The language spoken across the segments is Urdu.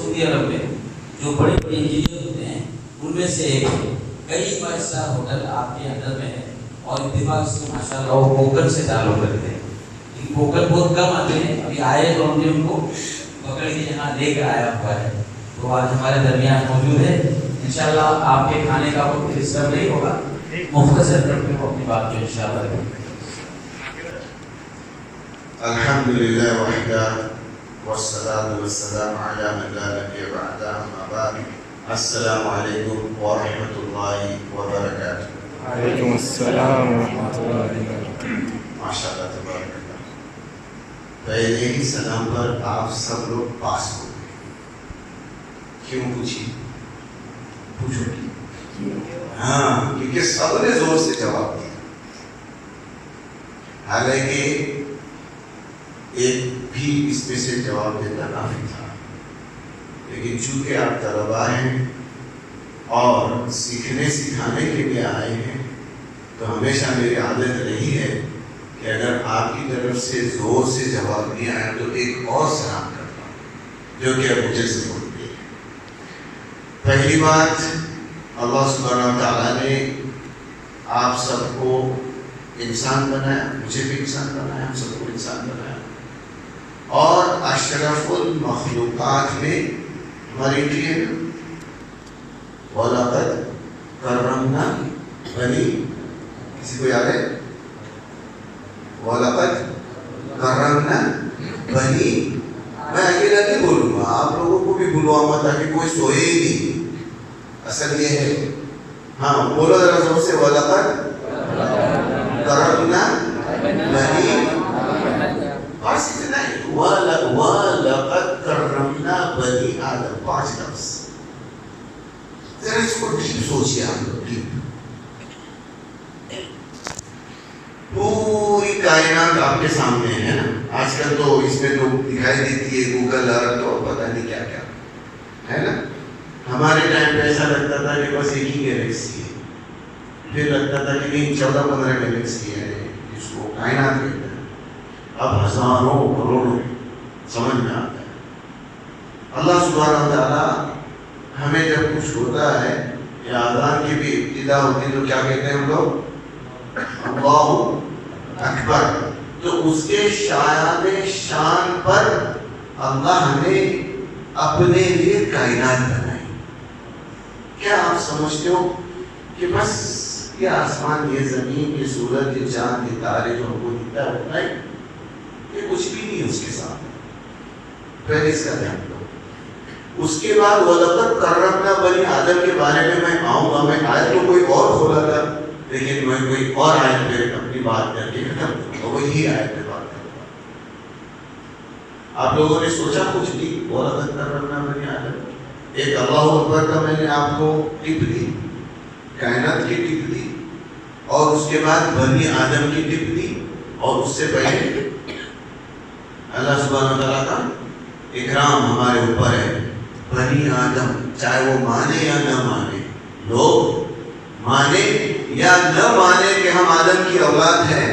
سعودی عرب میں جو بڑے بڑے انجینئر ہوتے ہیں ان میں سے ایک کئی 5 اسٹار ہوٹل آپ کے انڈر میں ہے، اور اتفاق سے ماشاء اللہ وہ پوکر سے تعلق رکھتے ہیں، لیکن پوکر بہت کم آتے ہیں، ابھی آئے تو ہم نے ان کو پکڑ کے یہاں لے کر آیا ہوا ہے، تو آج ہمارے درمیان موجود ہے۔ انشاءاللہ آپ کے کھانے کا وقت ڈسٹرب نہیں ہوگا، مختصر کر کے اپنی بات کو انشاءاللہ کریں۔ الحمدللہ وحدہ والصلاة والسلام علی من لا نبی بعدہ، اما بعد، السلام علیکم ورحمۃ اللہ وبرکاتہ۔ وعلیکم السلام ورحمۃ اللہ وبرکاتہ۔ ماشاءاللہ تبارک اللہ۔ پہلے ہی سلام پر آپ سب لوگ پاس ہو گئے، کیوں پوچھیے؟ پوچھو ہاں، کیونکہ سب نے زور سے جواب دیا، حالانکہ ایک بھی اس میں سے جواب دینا کافی تھا، لیکن چونکہ آپ طلباء ہیں اور سیکھنے سکھانے کے لیے آئے ہیں، تو ہمیشہ میری عادت رہی ہے کہ اگر آپ کی طرف سے زور سے جواب نہیں آیا تو ایک اور سلام کرتا ہوں، جو کہ اب مجھے سے بولتے ہیں۔ پہلی بات، اللہ سبحانہ و تعالیٰ نے آپ سب کو انسان بنایا، مجھے بھی انسان بنایا، ہم سب کو انسان بنایا، اور اشرف المخلوقات میں ہماری انٹری ہے۔ وَلَقَدْ كَرَّمْنَا بَنِي، کسی کو یاد ہے؟ وَلَقَدْ كَرَّمْنَا بَنِي، میں اکیلا نہیں بولوں گا، آپ لوگوں کو بھی بلواؤں گا تاکہ کوئی سوئے ہی نہیں۔ اصل یہ ہے، ہاں بولو ذرا زور سے، وَلَقَدْ كَرَّمْنَا بَنِي، بس اتنا ہی، وَلَقَدْ كَرَّمْنَا بَنِي آدم، 5 لفظ۔ ذرا اس کو ڈیپ سوچیے آپ لوگ، ڈیپ۔ پوری کائنات آپ کے سامنے ہے نا، آج کل تو اس میں تو دکھائی دیتی ہے گوگل ارتھ اور پتہ نہیں کیا کیا ہے نا۔ ہمارے ٹائم پہ ایسا لگتا تھا کہ بس ایک ہی گیلیکسی ہے، پھر لگتا تھا کہ نہیں 14-15 گیلیکسی ہے، جس کو کائنات کہتے ہیں۔ اب ہزاروں کروڑوں سمجھ میں آتا ہے۔ اللہ سبحانہ و تعالیٰ ہمیں جب کچھ ہوتا ہے یا اذان کی بھی ابتدا ہوتی ہے تو کیا کہتے ہیں ہم لوگ؟ اللہ اکبر۔ تو اس کے شایان شان پر اللہ نے اپنے لیے کائنات بنائی۔ کیا آپ سمجھتے ہو کہ بس یہ آسمان، یہ زمین، یہ سورج، یہ چاند، یہ تارے جو ہم کو دکھتا ہے اتنا ہی؟ یہ کچھ بھی نہیں اس کے ساتھ۔ پہلے اس کا دھیان دو۔ اس کے بعد وَلَقَدْ كَرَّمْنَا بَنِي آدم کے بارے میں میں آؤں گا، میں آیت تو کوئی اور کھولا تھا، لیکن میں کوئی اور آیت پہ اپنی بات کر کے ختم کروں گا، وہی آیت پہ بات کروں گا۔ آپ لوگوں نے سوچا کچھ بھی؟ وَلَقَدْ كَرَّمْنَا بَنِي آدم، ایک اللہ اکبر کا میں نے آپ کو ٹپ دی، کائنات کی ٹپ دی، اور اس کے بعد بنی آدم کی ٹپ دی، اور اس سے پہلے اللہ سبحانہ وتعالیٰ کا اکرام ہمارے اوپر ہے۔ بنی آدم، چاہے وہ مانے یا نہ مانے، لوگ مانے یا نہ مانے کہ ہم آدم کی اولاد ہیں،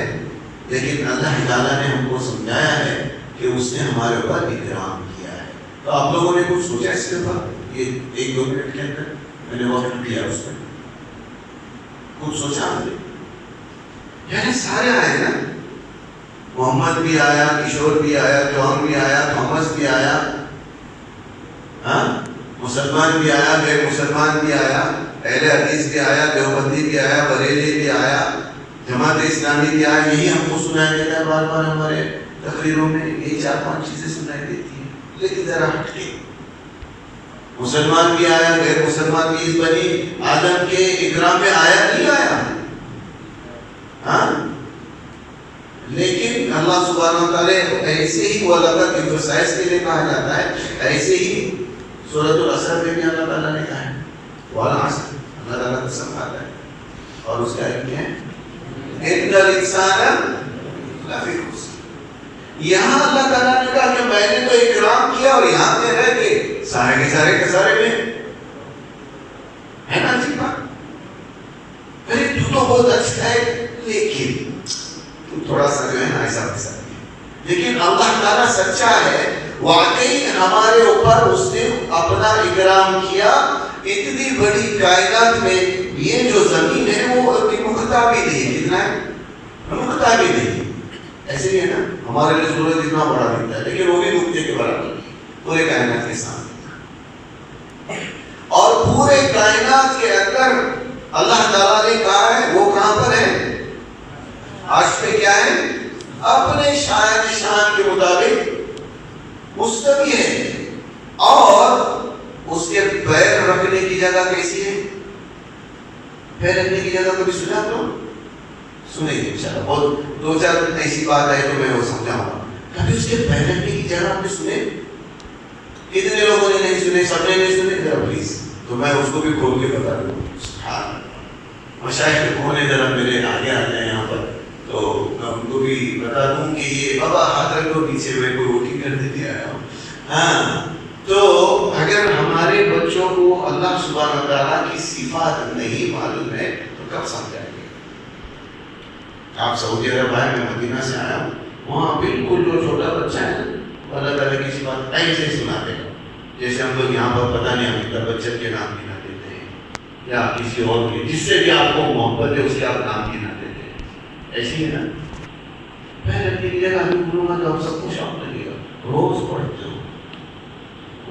لیکن اللہ تعالیٰ نے ہم کو سمجھایا ہے کہ اس نے ہمارے اوپر اکرام کیا ہے۔ تو آپ لوگوں نے کچھ سوچا اس کے اوپر؟ یہ 1-2 منٹ کے اندر میں نے وقت دیا اس میں، کچھ سوچا ہم نے؟ یعنی سارے آئے نا، محمد بھی آیا، کشور بھی آیا، جون بھی آیا، تھامس بھی آیا، ہاں مسلمان بھی آیا، غیر مسلمان بھی آیا، اہل حدیث بھی آیا، دیوبندی بھی آیا، بریلی بھی آیا، جماعت اسلامی بھی آیا۔ یہی ہم کو سنائی دیتا ہے بار بار ہمارے تقریروں میں، یہی 4-5 چیزیں سنائی دیتی ہیں، لیکن ذرا ہٹ کے مسلمان بھی آیا، غیر مسلمان بھی اس بنی آدم کے اکرام میں آیا نہیں آیا، ہاں؟ لیکن اللہ سبحانہ وتعالی ایسے ہی وَلَقَدْ ایمفسائز کے لیے کہا جاتا ہے، ایسے ہی سورۃ العصر میں بھی اللہ تعالیٰ نے کہا ہے وَالْعَصْرِ، اللہ تعالیٰ قسم کھاتا ہے، اور اس کا علم ہے إِنَّ الْإِنسَانَ لَفِي خُسْرٍ۔ یہاں اللہ تعالیٰ نے کہا کہ میں نے تو اکرام کیا، اور یہاں پہ رہ کے سارے کے سارے میں ہے نا جی بات؟ ارے تو بہت اچھا ہے، لیکن تھوڑا سا جو ہے نا ایسا ویسا، لیکن اللہ تعالیٰ سچا ہے، واقعی ہمارے اوپر اس نے اپنا اکرام کیا. اتنی بڑی کائنات میں یہ جو زمین ہے وہ نکتا بھی نہیں. کتنا ہے؟ نکتا بھی نہیں. ایسے ہی ہے نا, ہمارے لیے سورج اتنا بڑا دکھتا ہے لیکن وہ بھی نکتے کے برابر پورے کائنات کے سامنے. اور پورے کائنات کے اندر اللہ تعالیٰ نے کہا ہے وہ کہاں پر ہے؟ عرش پہ. کیا ہے؟ اپنے شان کے مطابق مستوی ہے. اور اس کے پیر رکھنے کی جگہ کیسی ہے؟ پیر رکھنے کی جگہ کبھی سنا تو سنیں گے انشاءاللہ. بہت دو چار ایسی بات ہے تو میں وہ سمجھاؤں گا. کبھی اس کے پیر رکھنے کی جگہ آپ نے سنے؟ کتنے لوگوں نے نہیں سنے؟ سب نے نہیں سنے؟ ذرا پلیز تو میں اس کو بھی کھول کے بتا دوں. مشائخ کون ہے ذرا میرے آگے آ جائیں یہاں پر تو میں ان کو بھی بتا دوں کہ یہ بابا ہاتھ رکھ دو پیچھے, میں کوئی روٹی کر دیتی آیا ہوں. ہاں, تو اگر ہمارے بچوں کو اللہ سبحانہ وتعالیٰ کی صفات نہیں معلوم ہے تو کب سمجھائیں گے؟ آپ سعودی عرب آئے, میں مدینہ سے آیا ہوں, وہاں بالکل جو چھوٹا بچہ ہے اللہ تعالیٰ کی صفات ٹائم سے سناتے ہیں. جیسے ہم لوگ یہاں پر پتہ نہیں امیتابھ بچن کے نام کی نہ دیتے ہیں یا کسی اور کے جس سے بھی آپ کو محبت ہے اس کے آپ نام کی نہ دیتے ہیں. ایسی ہے نا. پہلے اپنی جگہ ہمیں بولوں گا تو آپ سب کو شوق لگے گا. روز پڑھتے ہو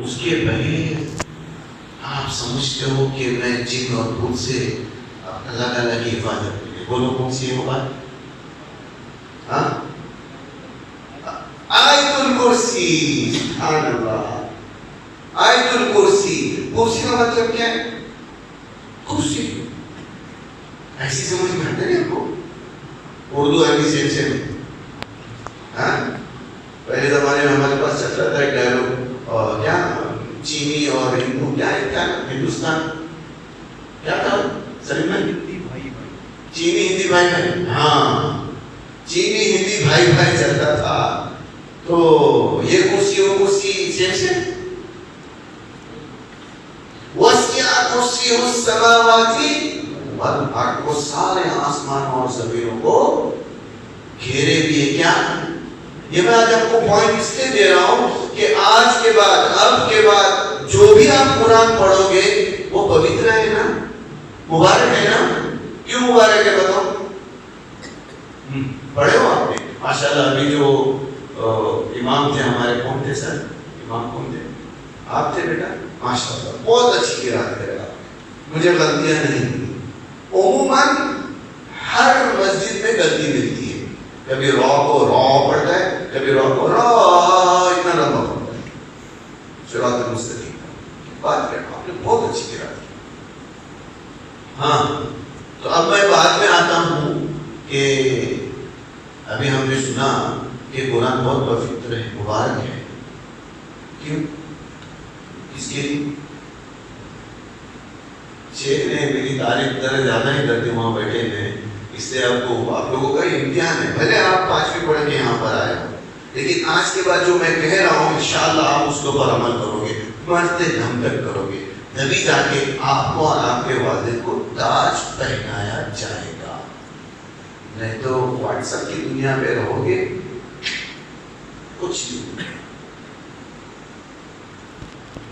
اس کے بغیر آپ سمجھتے ہو کہ میں جن اور بھوت سے اللہ تعالیٰ کی حفاظت کرے. بولو کون سی ہے وہ بات؟ ہاں, آیت الکرسی. سبحان اللہ, آیت الکرسی. کرسی کا مطلب کیا ہے؟ کرسی. ایسی سمجھ میں آتا ہے آپ کو اردو عربی سے میں. ہاں, پہلے زمانے میں ہمارے پاس چل رہا تھا ایک ڈائلوگ, اور کیا چینی اور ہندو کیا ہے, کیا ہندوستان کیا تھا سلیم بھائی؟ چینی ہندی بھائی بھائی. ہاں, چینی ہندی بھائی بھائی چلتا تھا. تو یہ کرسی وہ کرسی سیم سے وسیع کرسی السماوات والارض, وہ سارے آسمانوں اور زمینوں کو گھیرے بھی ہے. کیا یہ میں آج آپ کو پوائنٹ اس لیے دے رہا ہوں کہ آج کے بعد اب کے بعد جو بھی آپ قرآن پڑھو گے وہ پوتر ہے نا, مبارک ہے نا. کیوں مبارک ہے بتاؤ؟ پڑھے ہو آپ نے ماشاءاللہ. ابھی جو امام تھے ہمارے, کون تھے سر امام کون تھے؟ آپ تھے بیٹا. ماشاءاللہ بہت اچھی قرات کرے گا, مجھے غلطیاں نہیں ہوئی. عموماً ہر مسجد میں غلطی ملتی ہے. کبھی را کو را پڑھتا ہے, کبھی را کو را اتنا لمبا پڑھتا ہے. صراط المستقیم بات کرنا آپ نے بہت اچھی قرات کی. ہاں, تو اب میں بعد میں آتا ہوں کہ ابھی ہم نے سنا کہ قرآن بہت پوتر ہے, مبارک ہے. کیوں؟ اس کے لیے شیخ نے میری تعریف ذرا زیادہ ہی کرتے وہاں بیٹھے ہیں, اس لیے آپ کو آپ لوگوں کا امتحان ہے. بھلے آپ 5ویں پڑھ کے یہاں پر آئے ہو, لیکن آج کے بعد جو میں کہہ رہا ہوں انشاءاللہ آپ اس کے اوپر عمل کرو گے, مرتے دم تک کرو گے, تبھی جا کے آپ کو اور آپ کے والد کو تاج پہنایا جائے گا. نہیں تو واٹس ایپ کی دنیا میں رہو گے کچھ نہیں.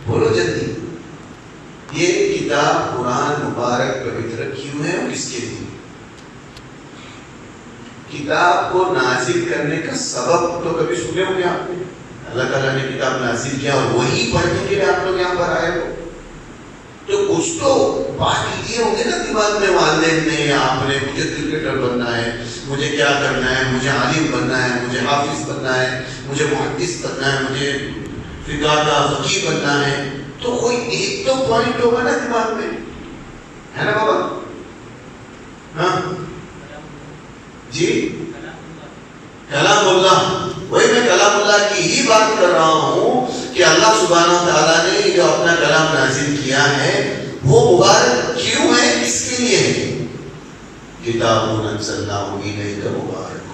بولو جلدی, یہ کتاب قرآن مبارک پوتر کیوں ہے اور کس کے لیے؟ کتاب کو نازل کرنے کا سبب تو کبھی سنے ہوں گے آپ نے. اللہ تعالیٰ نے کتاب نازل کیا اور وہی پڑھنے کے لیے آپ لوگ یہاں پر آئے ہو. تو کچھ تو بات یہ ہوں گے نا دماغ میں, والدین نے یا آپ نے, مجھے کرکٹر بننا ہے, مجھے کیا کرنا ہے, مجھے عالم بننا ہے, مجھے حافظ بننا ہے, مجھے محدث بننا ہے, مجھے فقہ کا فقیہ بننا ہے. تو کوئی ایک تو پوائنٹ ہوگا نا دماغ میں, ہے نا بابا؟ ہاں جی, کلام اللہ. وہی میں کلام اللہ کی ہی بات کر رہا ہوں کہ اللہ سبحانہ تعالیٰ نے جو اپنا کلام نازل کیا ہے وہ مبارک کیوں ہے, کس کے لیے ہے؟ کتاب انزلناہ الیک مبارک.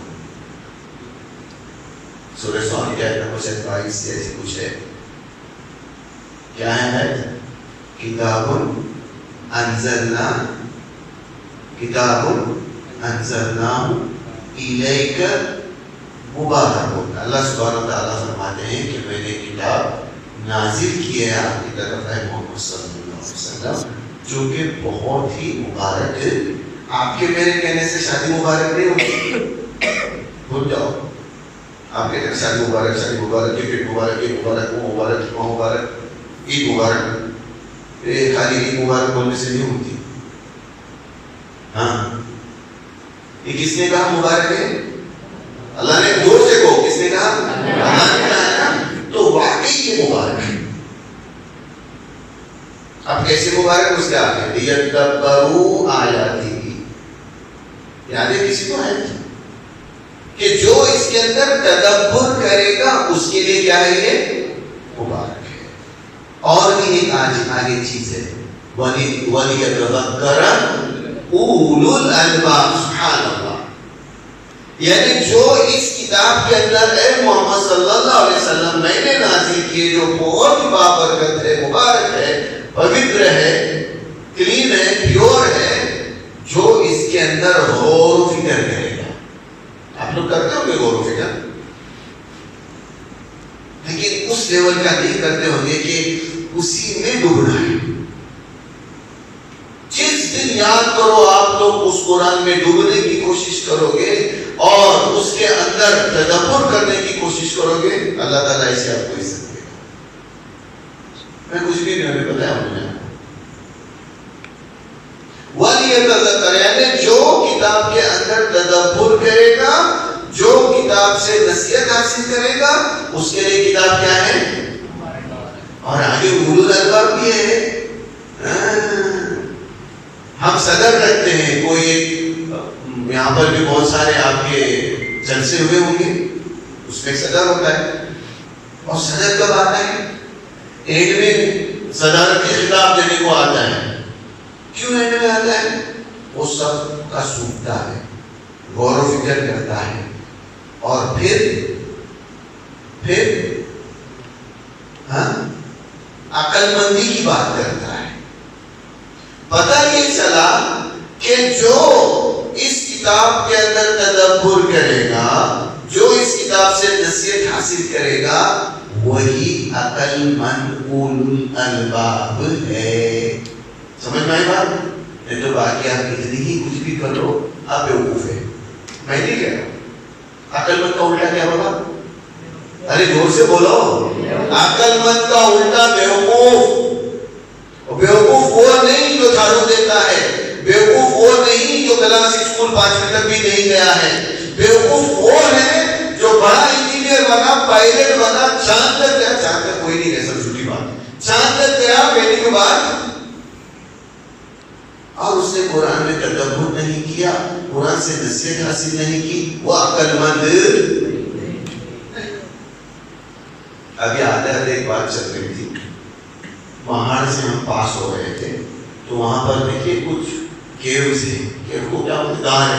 سورہ صاد کی آیت نمبر 22 جیسے کچھ ہے. کیا ہے؟ کتاب انزلناہ الیک مبارک ہوتا ہے۔ اللہ سبحانہ و تعالیٰ فرماتے ہیں کہ میں نے کتاب نازل کی ہے آپ کی طرف ہے محمد صلی اللہ علیہ وسلم جو کہ بہت ہی مبارک ہے۔ آپ کے میرے کہنے سے شادی مبارک نہیں ہوتی، بھول جاؤ۔ آپ کہتے ہیں شادی مبارک، شادی مبارک، کرکٹ مبارک، یہ مبارک، وہ مبارک، وہ مبارک، عید مبارک۔ یہ خالی عید مبارک بولنے سے نہیں ہوتی۔ ہاں، یہ کس نے کہا مبارک ہے؟ اللہ نے زور سے کہو، کس نے کہا؟ اللہ نے کہا نا، تو واقعی یہ مبارک ہے۔ اب کیسے مبارک؟ اس کے آگے لیدبروا آیاتہ، یاد ہے کسی کو ہے کہ جو اس کے اندر تدبر کرے گا اس کے لیے کیا ہے؟ یہ مبارک ہے۔ اور بھی ایک آگے چیز ہے، وَلِيَتَذَكَّرَ أُولُو الْأَلْبَابِ، سبحان اللہ، یعنی جو اس کتاب کے اندر اے محمد صلی اللہ علیہ وسلم میں نے نازل کیے جو بہت ہی بابرکت ہے، مبارک ہے، پوتر ہے، کلین ہے، پیور ہے، جو اس کے اندر غور و فکر کرے گا۔ آپ لوگ کرتے ہوں گے غور و فکر، لیکن اس لیول کا نہیں کرتے ہوں گے کہ اسی میں ڈوبنا ہے۔ جس دن یاد کرو آپ لوگ اس قرآن میں ڈوبنے کی کوشش کرو گے اور اس کے اندر تدبر کرنے کی کوشش کرو گے، اللہ تعالیٰ اسے آپ کو عزت دے گا۔ میں کچھ بھی نہیں بتایا ہوں نے، وَلِيَتَذَكَّرَ، یعنی جو کتاب کے اندر تدبر کرے گا، جو کتاب سے نصیحت حاصل کرے گا، اس کے لیے کتاب کیا ہے؟ اور آگے اولو الالباب بھی ہے۔ ہم صدر رکھتے ہیں، کوئی یہاں پر بھی بہت سارے آپ کے جلسے ہوئے ہوں گے، اس میں صدر ہوتا ہے، اور صدر کب آتا ہے؟ ایک میں صدارت کی خطاب دینے کو آتا ہے۔ کیوں اینڈ میں آتا ہے؟ وہ سب کا سنتا ہے، غور و فکر کرتا ہے، اور پھر عقل مندی کی بات کرتا ہے۔ پتہ یہ چلا کہ جو اس کتاب کے اندر تدبر کرے گا، جو اس کتاب سے نصیحت حاصل کرے گا، وہی عقل مند اولو الالباب ہے۔ سمجھ میں آئی بات؟ نہیں تو باقی آپ کتنی ہی کچھ بھی کر لو، آپ بیوقوف ہے۔ میں نہیں کہہ رہا، عقل مند کا الٹا کیا ہوگا؟ ارے زور سے بولو، عقل مند کا الٹا بیوقوف۔ بیوقوف وہ نہیں جو جھاڑو دیتا ہے، بیوقوف وہ نہیں جو کلاس اسکول 5 منٹ تک بھی نہیں گیا ہے، بیوقوف وہ ہے جو بڑا انجینئر بنا، پائلٹ بنا، چاند تک گیا۔ چاند تک کوئی نہیں گیا، سب جھوٹی بات، چاند تک گیا کہنے کے بعد، اور اس نے قرآن میں تدبر نہیں کیا، قرآن سے نصیحت حاصل نہیں کی، وہ عقل مند نہیں۔ ابھی آدھر ایک بات چل رہی تھی، پہاڑ سے ہم پاس ہو رہے تھے، تو وہاں پر دیکھیے کچھ کیوز ہیں، کیو کو کیا ہوتا ہے؟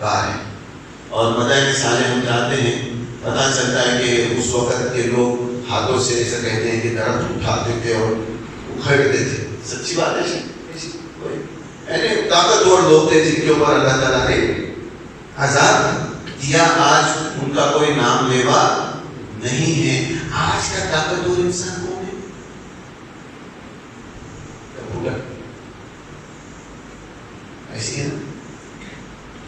گار ہے، اور مدائن سالے ہم جاتے ہیں، پتہ چلتا ہے کہ اس وقت کے لوگ ہاتھوں سے ایسا کہتے ہیں کہ درخت اٹھاتے تھے اور اکھڑتے تھے۔ سچی بات ہے، یعنی طاقتور لوگ تھے جن کے اوپر اللہ تعالیٰ نے عذاب دیا۔ آج ان کا کوئی نام لیوا نہیں ہے۔ آج کا طاقتور انسان کون ہے؟ ایسی ہے نا،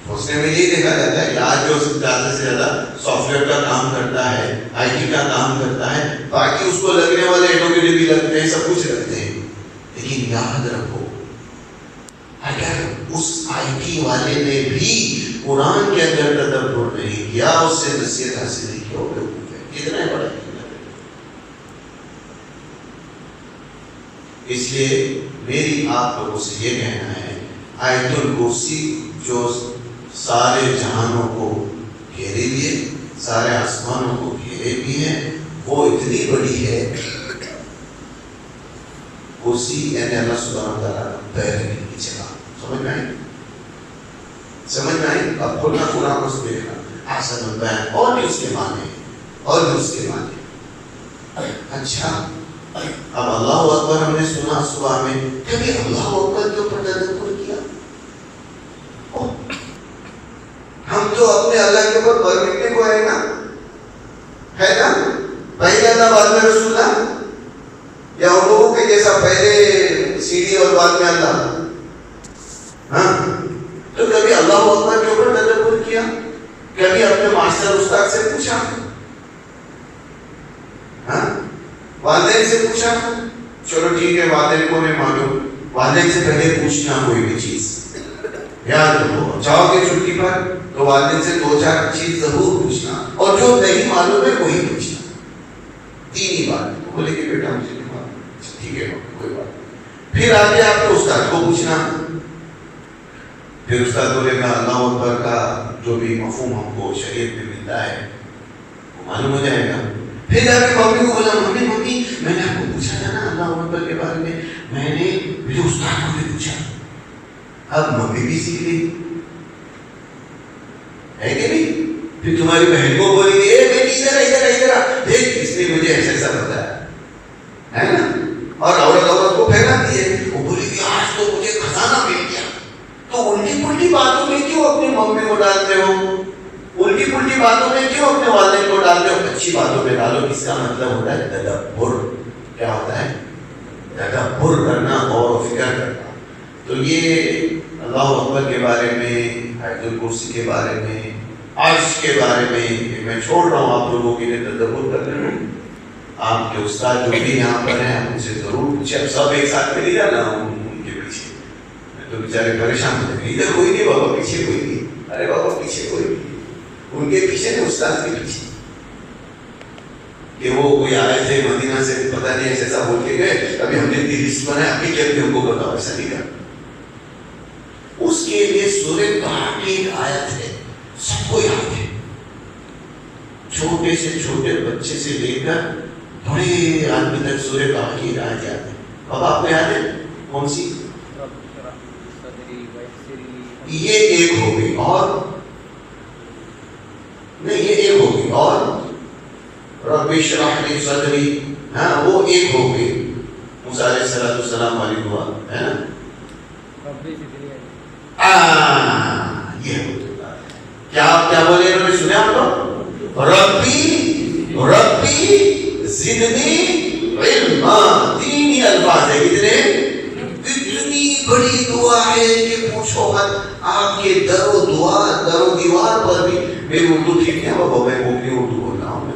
سوچنے میں یہی دیکھا جاتا ہے کہ آج جو زیادہ سے زیادہ سافٹ ویئر کا کام کرتا ہے، آئی ٹی کا کام کرتا ہے، باقی اس کو لگنے والے ایٹوکیٹو بھی لگتے ہیں، سب کچھ لگتے ہیں، لیکن یاد رکھو اگر اس آئی ٹی والے نے بھی قرآن کے اندر تدبر نہیں کیا، اس سے نصیحت حاصل نہیں کیا، وہ بیوقوف ہے۔ کتنا بڑا ہے۔ اس لیے میری آپ لوگوں سے یہ کہنا ہے، آیت الکرسی جو سارے جہانوں کو گھیرے ہوئے، سارے آسمانوں کو گھیرے بھی ہے، وہ اتنی بڑی ہے، کرسی یعنی اللہ سبحانہ و تعالیٰ بیٹھنے کی جگہ۔ سمجھ میں آئی؟ سمجھ میں آئی؟ اب کھولنا قرآن کو دیکھنا، احسن البیان، اور بھی اس کے معنی، اور بھی اس کے معنی۔ اچھا، اب اللہ اکبر ہم نے سنا صبح میں، کبھی اللہ اکبر کے اوپر تدبر کیا؟ ہم جو اپنے میں اللہ کے اوپر بر مٹنے کو ہے نا پہلے اللہ بعد میں رسول اللہ، یا ان لوگوں کے جیسا پہلے سیڑھی اور بعد میں اللہ؟ ہاں، تو کبھی اللہ اکبر کے اوپر تدبر کیا؟ کبھی اپنے ماسٹر استاد سے پوچھا؟ ہاں، والدین سے پوچھا؟ چلو ٹھیک ہے، والدین کو نہیں معلوم، والدین سے پہلے پوچھنا کوئی بھی چیز یاد رکھو. جاؤ گے چھٹی پر تو والدین سے 2-4 چیز ضرور پوچھنا، اور جو نہیں معلوم ہے وہی پوچھنا. تین ہی بات بولے کہ بیٹا مجھے نہیں معلوم، ٹھیک ہے کوئی بات نہیں. پھر آگے آپ کو استاد کو پوچھنا. پھر استاد بولے گا اللہ اکبر کا جو بھی مفہوم ہم کو شریعت میں ملتا ہے وہ معلوم ہو جائے گا. پھر جا کے ممی کو بولا ممی میں نے آپ کو پوچھا تھا نا اللہ اکبر کے بارے میں نے میرے استاد کو بھی پوچھا. اب ممی بھی سیکھ لی ہے کہ نہیں؟ پھر تمہاری بہن کو بولی گی اے بیٹی ادھر دیکھ اس نے مجھے ایسا بتایا ہے نا. اور عورت کو پھیلاتی ہے، وہ بولی گی آج تو مجھے خزانہ مل گیا. تو الٹی پلٹی باتوں میں کیوں اپنی ممی کو ڈالتے ہو؟ الٹی پلٹی باتوں میں کیوں اپنے والدین کو ڈالتے ہو؟ اچھی باتوں میں ڈالو. اس کا مطلب ہوتا ہے تدبر. کیا ہوتا ہے؟ تدبر کرنا اور فکر کرنا. تو یہ اللہ اکبر کے بارے میں، آیت الکرسی کے بارے میں، عرش کے بارے میں میں چھوڑ رہا ہوں آپ لوگوں کے لیے تدبر کرنے. آپ کے استاد جو بھی یہاں پر ہیں ان سے ضرور پوچھیں. اب سب ایک ساتھ میں نہیں جانا ان کے پیچھے، میں تو بیچارے پریشان ہو جائیں. ادھر کوئی نہیں بابا، پیچھے کوئی نہیں. ارے بابا پیچھے کوئی نہیں، ان کے پیچھے نہیں استاد کے پیچھے. کہ وہ کوئی آئے تھے مدینہ سے پتہ نہیں ایسا بول کے گئے، ابھی ہم نے لسٹ بنایا ابھی کیا ہم کو بتاؤ. ایسا نہیں کرنا. اس کے لیے سورہ کہف کی ایک آیت ہے سب کو یاد ہے. چھوٹے سے چھوٹے بچے سے لے کر بڑے آدمی تک سورہ کہف کی آیت یاد ہے. اب آپ کو یاد ہے کون سی؟ یہ ایک ہو گئی، اور نہیں یہ ایک ہو گئی، اور رب اشرح لی صدری، ہاں وہ ایک ہو گئی. موسیٰ علیہ السلام والی دعا ہے نا. یہ کیا بولے انہوں نے سنا آپ کو؟ ربی زدنی علما. تین ہی الفاظ ہے. اتنی بڑی دعا ہے کہ پوچھو مت. آپ کے در و دیوار پر بھی میری اردو ٹھیک ہے بابا، میں کوکڑی اردو بول رہا ہوں. میں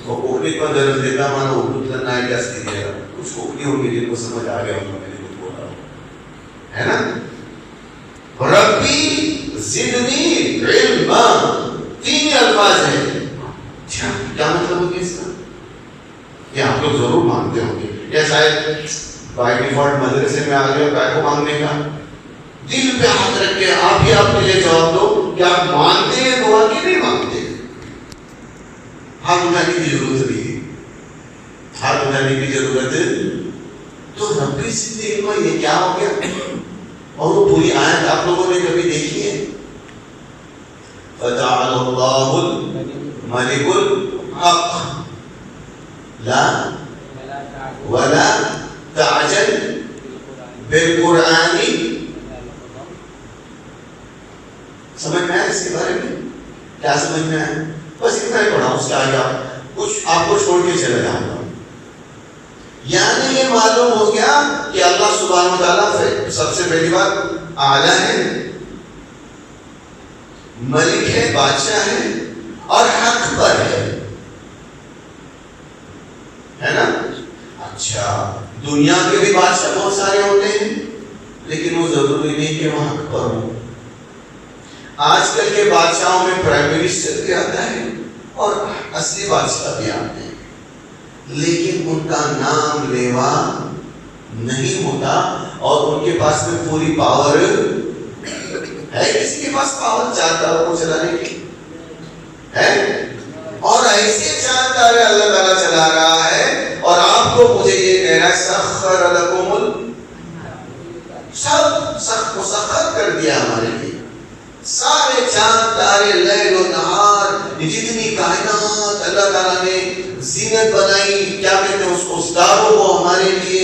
کوکڑی کا درس دیتا مانا اردو کرنا ہے کیا سکتی ہے. کچھ کوکڑی ہوگی جن کو سمجھ آ گیا ہوگا میں نے کچھ بول رہا ہوں ہے نا. ربی زدنی علما. تین الفاظ ہیں. کیا مطلب ہوگا اس کا؟ یہ آپ لوگ ضرور مانتے ہوں گے. یا شاید بائی ڈیفالٹ مدرسے میں آ گیا کائے کو مانگنے کا. دل پہ ہاتھ رکھ کے آپ ہی آپ کے لیے جواب دو کہ آپ مانتے ہیں دعا کی نہیں مانگتے. ہاتھ اٹھانے کی ضرورت نہیں ہے. ہاتھ اٹھانے کی ضرورت. تو ربی زدنی علما یہ کیا ہو گیا؟ اور وہ پوری آیت آپ لوگوں نے کبھی دیکھی ہے؟ فتعال اللہ الملک الحق لا ولا تعجل بالقرآن. سمجھنا ہے اس کے بارے میں؟ کیا سمجھنا ہے؟ بس اتنا ہی پڑھا. اس کے آگے کچھ آپ کو چھوڑ کے چلے جاؤں گا. یعنی یہ معلوم ہو گیا کہ اللہ سبحانہ وتعالیٰ سب سے پہلی بات اعلیٰ ہے، ملک ہے، بادشاہ ہے، اور حق پر ہے نا. اچھا دنیا کے بھی بادشاہ بہت سارے ہوتے ہیں لیکن وہ ضروری نہیں کہ وہ حق پر ہو. آج کل کے بادشاہوں میں پرائم منسٹر بھی آتا ہے اور اصلی بادشاہ بھی آتے ہیں، لیکن ان کا نام لیوا نہیں ہوتا اور ان کے پاس میں پوری پاور ہے. کسی کے پاس پاور 4 تاروں کو چلانے کی ہے، اور ایسے 4 تارے اللہ تعالیٰ چلا رہا ہے. اور آپ کو مجھے یہ کہنا ہے سخر لکم سب مسخر کر دیا ہمارے لیے. سارے 4 تارے، لیل و نہار، جتنی کائنات اللہ تعالیٰ نے زینت بنائی، کیا کہتے ہیں اس کو، ستاروں کو ہمارے لیے،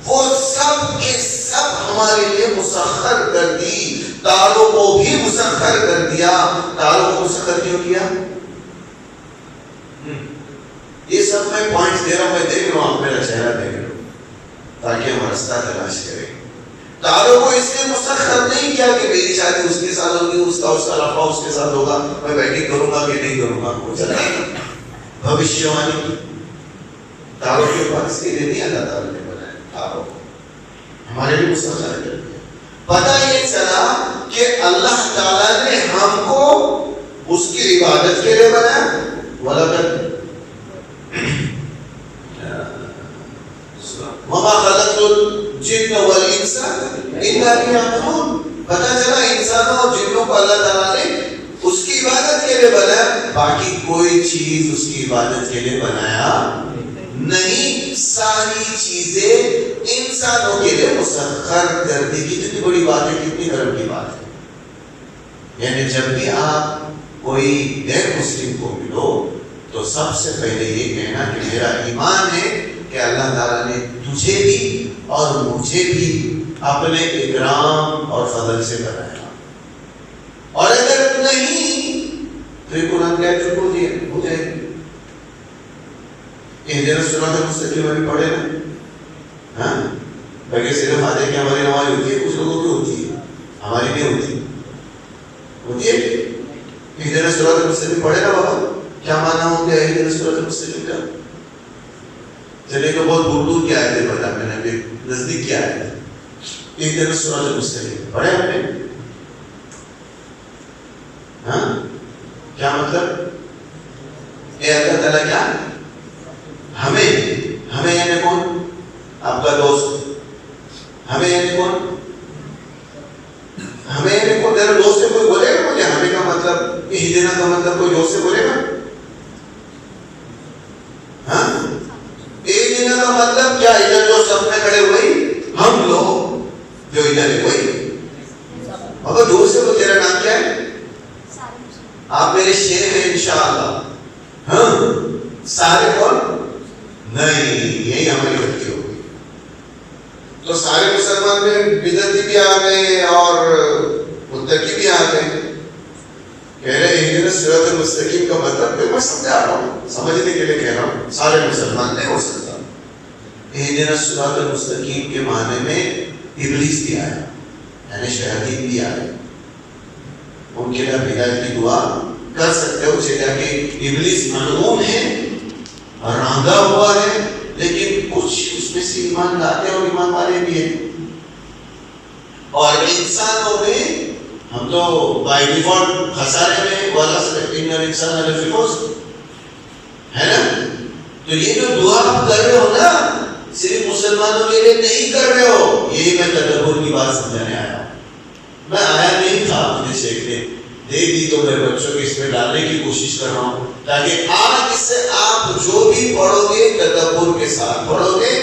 وہ سب کے سب ہمارے لیے مسخر کر دی تاروں کو بھی مسخر کر دیا. تاروں کو مسخر کیوں کیا؟ یہ سب میں پوائنٹس دے رہا ہوں. میں دیکھ رہا ہوں، آپ میرا چہرہ دیکھ رہا ہوں تاکہ ہم راستہ تلاش کریں. تاروں کو اس لیے مسخر نہیں کیا کہ میری شادی اس کے ساتھ ہوگی، اس کا رفع اس کے ساتھ ہوگا، میں بیٹنگ کروں گا کہ نہیں کروں گا. وہ چلا بھوشیوانی کی تاروں کے اوپر اس کے لیے نہیں اللہ تعالیٰ نے بنایا. تاروں کو ہمارے لیے مسخر کر دیا. پتہ یہ چلا کہ اللہ تعالیٰ نے ہم کو اس کی عبادت کے لیے بنایا. وَلَقَدْ وَمَا خَلَقْتُ الْجِنَّ وَالْإِنسَ إِلَّا لِيَعْبُدُونِ. پتہ چلا انسانوں اور جنوں کو اللہ تعالیٰ نے اس کی عبادت کے لیے بنایا، باقی کوئی چیز اس کی عبادت کے لیے بنایا نہیں. ساری چیزیں انسانوں کے لیے مسخر کر دی. کتنی بڑی بات ہے، کتنی گرم کی بات ہے. یعنی جب بھی آپ کوئی غیر مسلم کو ملو تو سب سے پہلے یہ کہنا کہ میرا ایمان ہے کہ اللہ تعالیٰ نے تجھے بھی اور مجھے بھی اپنے اکرام اور فضل سے بنایا. اور اگر نہیں تو یہ قرآن کی آیت ہو جائے گی. اہدنا الصراط المستقیم ابھی پڑھے نا، ہاں بلکہ صرف آتے کہ ہماری نماز ہوتی ہے، کچھ لوگوں کی ہوتی ہے، ہماری نہیں ہوتی ہے. اہدنا الصراط المستقیم پڑھے نا بابا. کیا مانا ہوتا ہے اہدنا الصراط المستقیم کا؟ چلے تو بہت دور دور کی آیتیں پڑھا، میں نے ابھی نزدیک کی آیت ہے. اہدنا الصراط المستقیم پڑھے ہم نے، ہاں کیا مطلب؟ اے اللہ تعالیٰ کیا ہمیں یعنی کون؟ آپ کا دوست. ہمیں یعنی کون؟ ہمیں یعنی کون؟ تیرا دوست سے کوئی بولے گا مجھے ہمیں کا مطلب ہدینا کا مطلب کوئی دوست سے بولے گا؟ ہاں ہدینا کا مطلب کیا؟ ادھر جو سب میں کھڑے ہوئے ہم لوگ جو ادھر ہے وہی. اگر دوست سے تو تیرا نام کیا ہے؟ آپ میرے شیخ ہیں انشاءاللہ. ہاں سارے کون؟ نہیں، یہی ہماری غلطی ہوگی. تو سارے مسلمان میں بدعتی بھی آ گئے اور متقی بھی آ گئے. کہہ رہے اہدنا الصراط المستقیم کا مطلب میں سمجھا رہا ہوں، سمجھنے کے لیے کہہ رہا ہوں. سارے مسلمان نہیں ہو سکتا. اہدنا الصراط المستقیم کے معنی میں ابلیس بھی آیا، یعنی شیاطین بھی آئے. ان کے لیے ہدایت کی دعا کر سکتے ہو. اسے جا کے ابلیس ملعون ہے، راندا ہوا ہے، لیکن کچھ اس میں سے ایمان لاتے ہیں اور ایمان والے بھی ہیں. اور انسانوں میں ہم تو بائی ڈیفالٹ خسارے میں وَلَقَدْ الْإِنسَانَ لَفِي خُسْرٍ ہے نا. تو یہ جو دعا آپ کر رہے ہو نا، صرف مسلمانوں کے لیے نہیں کر رہے ہو. یہی میں تدبر کی بات سمجھانے آیا. میں آیا نہیں تھا، مجھے شیخ نے دے دی تو میں بچوں کو اس میں ڈالنے کی کوشش کر رہا ہوں تاکہ آج سے آپ جو بھی پڑھو گے تدبر کے ساتھ پڑھو گے.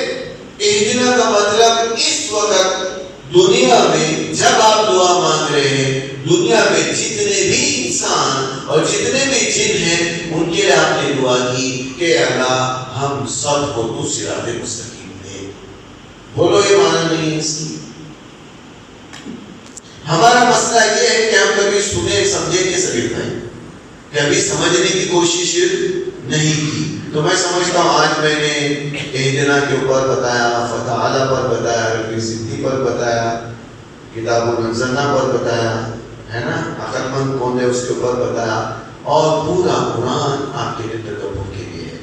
اہدنا کا مطلب اس وقت دنیا میں جب آپ دعا مانگ رہے ہیں، دنیا میں جتنے بھی انسان اور جتنے بھی جن ہیں ان کے لیے آپ نے دعا کی کہ اللہ ہم سب کو تو صراط مستقیم دے. بولو یہ معنی نہیں ہے اس کی. ہمارا مسئلہ یہ ہے کہ ہم کبھی سنے سمجھے کے سبھی بھائی کبھی سمجھنے کی کوشش نہیں کی. تو میں سمجھتا ہوں آج میں نے اہدنا کے اوپر بتایا، فتح اعلیٰ پر بتایا، رفیع صدی پر بتایا، کتاب المنزلہ پر بتایا ہے نا، عقل مند کون ہے اس کے اوپر بتایا، اور پورا قرآن آپ کے لیے تدبر کے لیے ہے.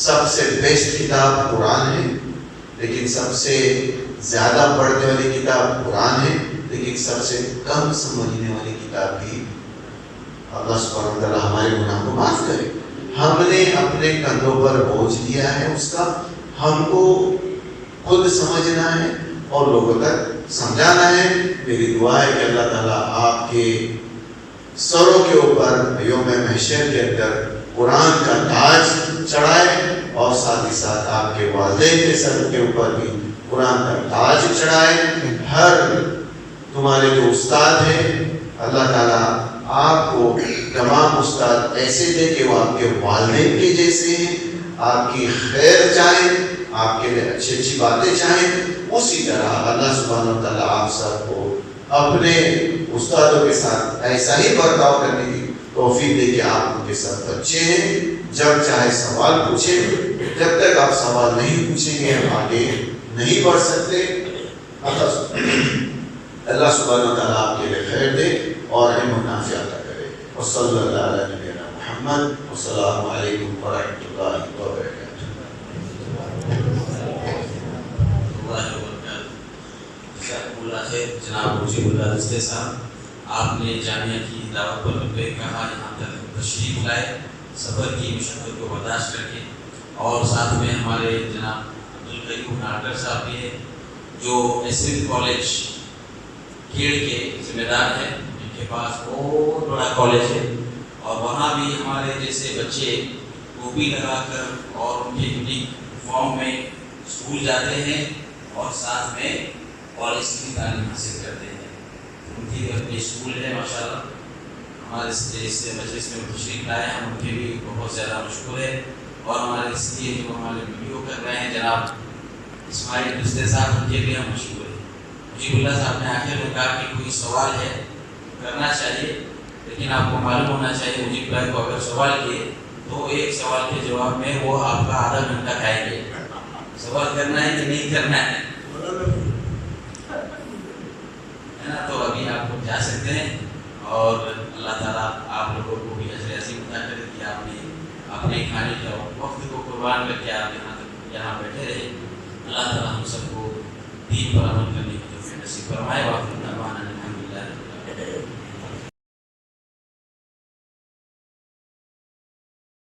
سب سے بیسٹ کتاب قرآن ہے، لیکن سب سے زیادہ پڑھنے والی کتاب قرآن ہے، لیکن سب سے کم سمجھنے والی کتاب بھی. اللہ سبحانہ و تعالیٰ ہمارے گناہ کو معاف کرے. ہم نے اپنے کندھوں پر بوجھ لیا ہے اس کا، ہم کو خود سمجھنا ہے اور لوگوں تک سمجھانا ہے. میری دعا ہے کہ اللہ تعالیٰ آپ کے سروں کے اوپر یوم محشر کے اندر قرآن کا تاج چڑھائے، اور ساتھ ہی ساتھ آپ کے والدین کے سر کے اوپر بھی قرآن کا تاج چڑھائے. ہر تمہارے جو استاد ہیں اللہ تعالیٰ آپ کو تمام استاد ایسے دے کہ وہ آپ کے والدین کے جیسے ہیں، آپ کی خیر چاہیں، آپ کے لیے اچھی اچھی باتیں چاہیں. اسی طرح اللہ سبحانہ و تعالیٰ آپ سب کو اپنے استادوں کے ساتھ ایسا ہی برتاؤ کرنے کی توفیق دے کہ آپ ان کے ساتھ بچے ہیں، جب چاہے سوال پوچھیں، جب تک آپ سوال نہیں پوچھیں گے ہم آگے نہیں بڑھ سکتے۔ اللہ سبحانہ وتعالیٰ آپ کے لیے خیر دے اور علم نافع عطا کرے۔ وصلی اللہ علیہ نبینا محمد، والسلام علیکم ورحمۃ اللہ وبرکاتہ۔ جناب مجھے اللہ رشتے صاحب، آپ نے جامعہ کی دعوت پر لبیک کہا، یہاں تک تشریف لائے، سفر کی مشقت کو برداشت کر کے، اور ساتھ میں ہمارے جناب عبدالقیوم ناٹر صاحب بھی ہیں جو ایس این کالج کھیڑ کے ذمہ دار ہیں، ان کے پاس بہت بڑا کالج ہے، اور وہاں بھی ہمارے جیسے بچے ٹوپی لگا کر اور ان کے یونیک فارم میں اسکول جاتے ہیں اور ساتھ میں کالج کی تعلیم حاصل کرتے ہیں۔ ان کی اپنی اسکول ہے ماشاءاللہ، ہمارے اس مجلس میں تشریف لائے، ہم ان کے بھی بہت زیادہ مشکور ہے، اور ہمارے اس لیے جو ہمارے ویڈیو کر رہے ہیں جناب اسماعیل رشتے صاحب، ان کے بھی ہم مشکور ہیں۔ مجیب اللہ صاحب نے آخر میں کہا کہ کوئی سوال ہے کرنا چاہیے، لیکن آپ کو معلوم ہونا چاہیے مجیب بھائی کو اگر سوال کیے تو ایک سوال کے جواب میں وہ آپ کا آدھا گھنٹہ کھائیں گے۔ سوال کرنا ہے کہ نہیں کرنا ہے نا؟ تو ابھی آپ لوگ جا سکتے ہیں، اور اللہ تعالیٰ آپ لوگوں کو بھی اجر عظیم عطا کرے کہ آپ نے اپنے کھانے کا وقت کو قربان کر کے آپ یہاں بیٹھے رہے۔ اللہ تعالیٰ ہم سب کو دین پر عمل کرنے کی توفیق نصیب فرمائے۔